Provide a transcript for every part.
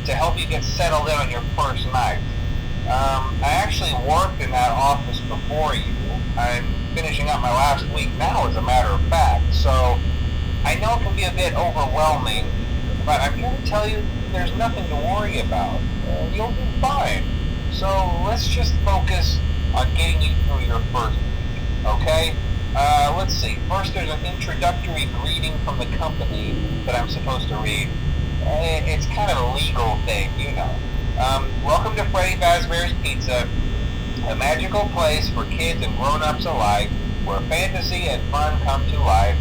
to help you get settled in on your first night. I actually worked in that office before you. I'm finishing up my last week now, as a matter of fact, so I know it can be a bit overwhelming, but I'm here to tell you there's nothing to worry about. You'll do fine. So let's just focus on getting you through your first week, okay? Let's see. First, there's an introductory greeting from the company that I'm supposed to read. It's kind of a legal thing, you know. Welcome to Freddy Fazbear's Pizza, a magical place for kids and grown-ups alike, where fantasy and fun come to life.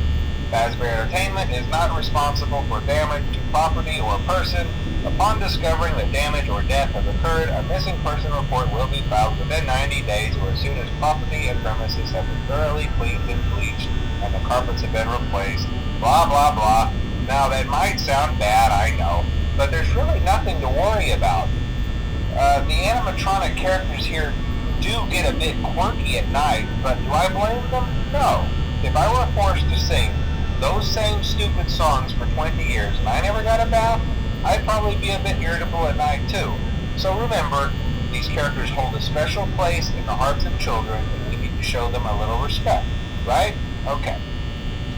Fazbear Entertainment is not responsible for damage to property or person. Upon discovering that damage or death has occurred, a missing person report will be filed within 90 days or as soon as property and premises have been thoroughly cleaned and bleached and the carpets have been replaced. Blah, blah, blah. Now, that might sound bad, I know, but there's really nothing to worry about. The animatronic characters here do get a bit quirky at night, but do I blame them? No. If I were forced to sing those same stupid songs for 20 years and I never got a bath, I'd probably be a bit irritable at night too. So remember, these characters hold a special place in the hearts of children and we need to show them a little respect, right? Okay.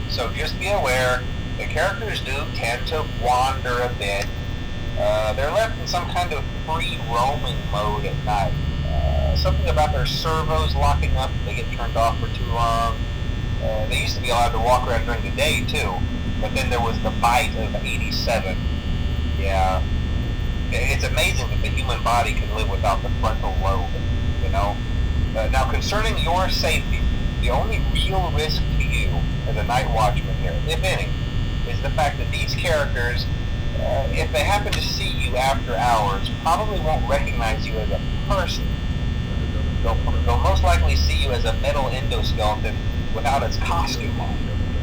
So just be aware, the characters do tend to wander a bit. They're left in some kind of free roaming mode at night. Something about their servos locking up if they get turned off for too long. They used to be allowed to walk around during the day too, but then there was the bite of 87. Yeah, it's amazing that the human body can live without the frontal lobe, you know? Now, concerning your safety, the only real risk to you as a night watchman here, if any, is the fact that these characters, if they happen to see you after hours, probably won't recognize you as a person. They'll most likely see you as a metal endoskeleton without its costume on.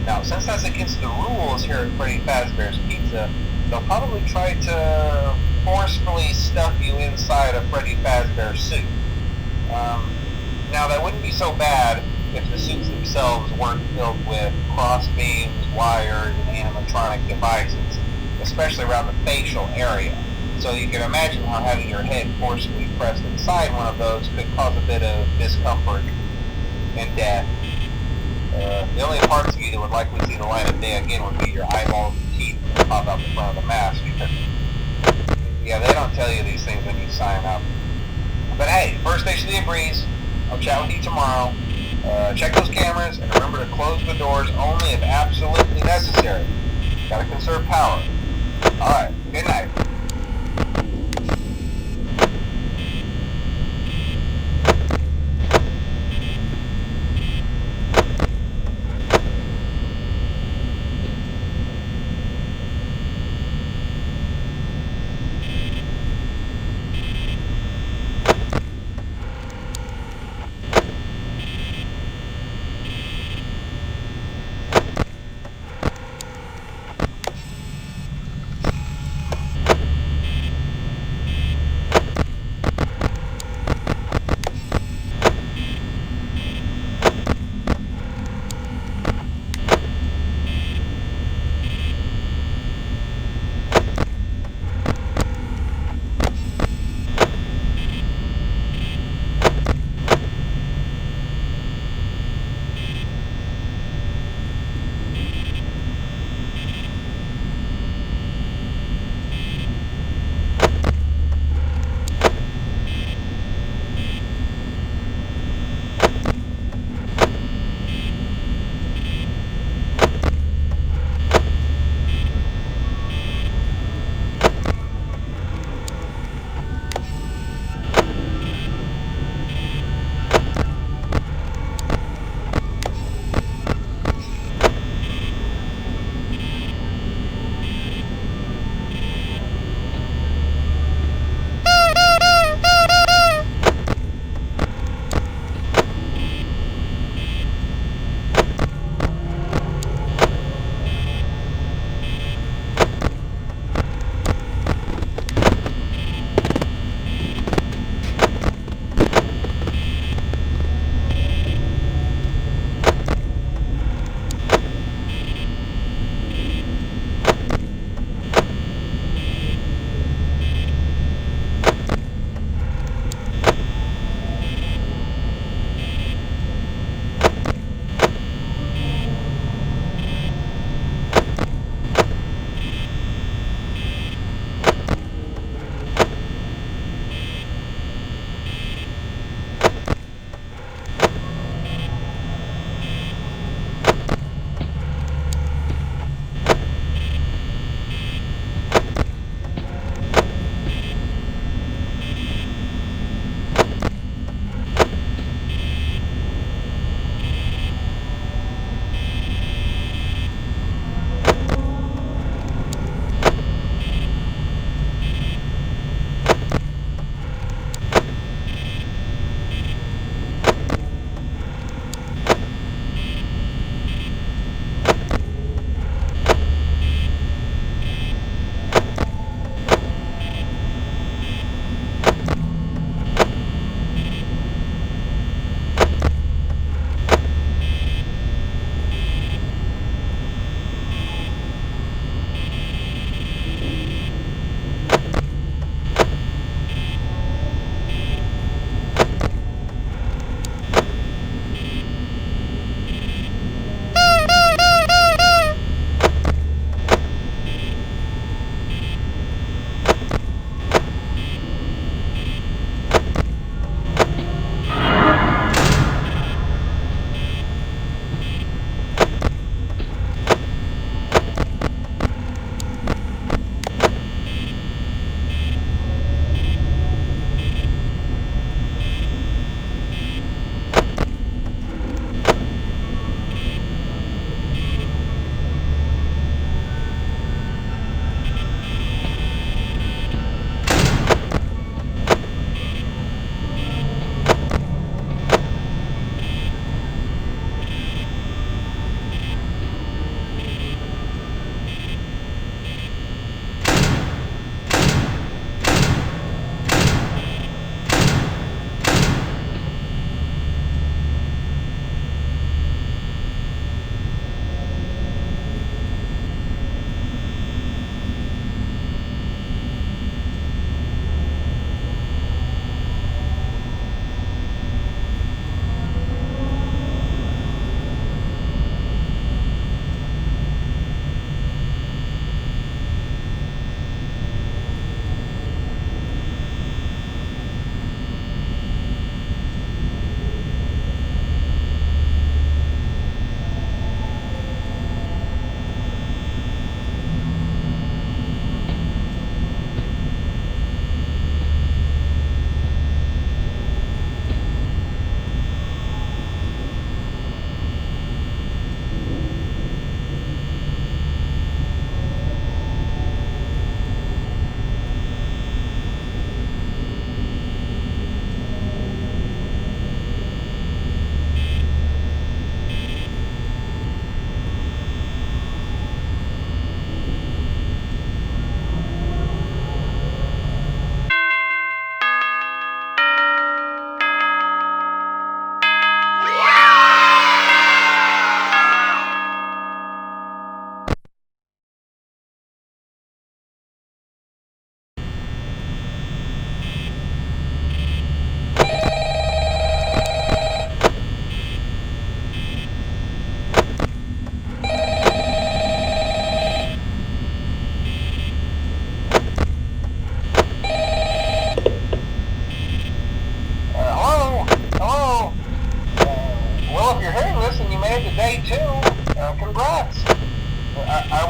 Now, since that's against the rules here at Freddy Fazbear's Pizza, they'll probably try to forcefully stuff you inside a Freddy Fazbear suit. Now, that wouldn't be so bad if the suits themselves weren't filled with crossbeams, wires, and animatronic devices, especially around the facial area. So you can imagine how having your head forcefully pressed inside one of those could cause a bit of discomfort and death. The only parts of you that would likely see the light of day again would be your eyeballs and teeth that pop out the front of the mask. Yeah, they don't tell you these things when you sign up. But hey, first station of the breeze. I'll chat with you tomorrow. Check those cameras and remember to close the doors only if absolutely necessary. Gotta conserve power. Alright, good night.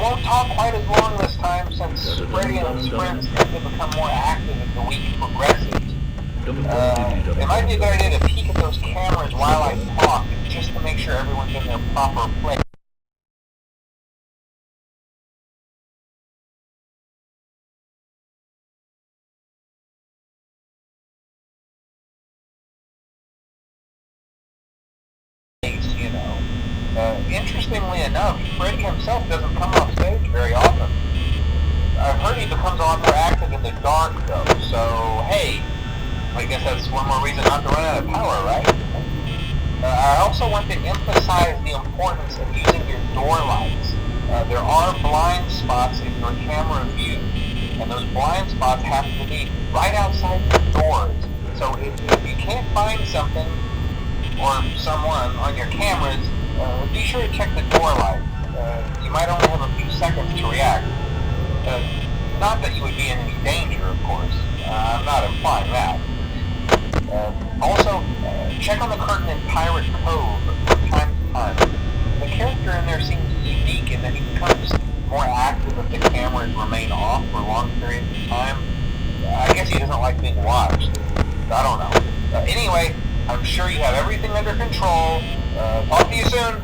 won't talk quite as long this time since Freddy and his friends tend to become more active as the week progresses. It might be a good idea to peek at those cameras while I talk, just to make sure everyone's in their proper place. You know. Interestingly enough, Freddy himself doesn't come off stage very often. I've heard he becomes a lot more active in the dark, though, so hey, I guess that's one more reason not to run out of power, right? I also want to emphasize the importance of using your door lights. There are blind spots in your camera view, and those blind spots happen to be right outside your doors. So if you can't find something or someone on your cameras, be sure to check the door light. You might only have a few seconds to react. Not that you would be in any danger, of course. I'm not implying that. Also, check on the curtain in Pirate Cove from time to time. The character in there seems unique in that he becomes more active if the cameras remain off for long periods of time. I guess he doesn't like being watched. I don't know. Anyway, I'm sure you have everything under control. Talk to you soon.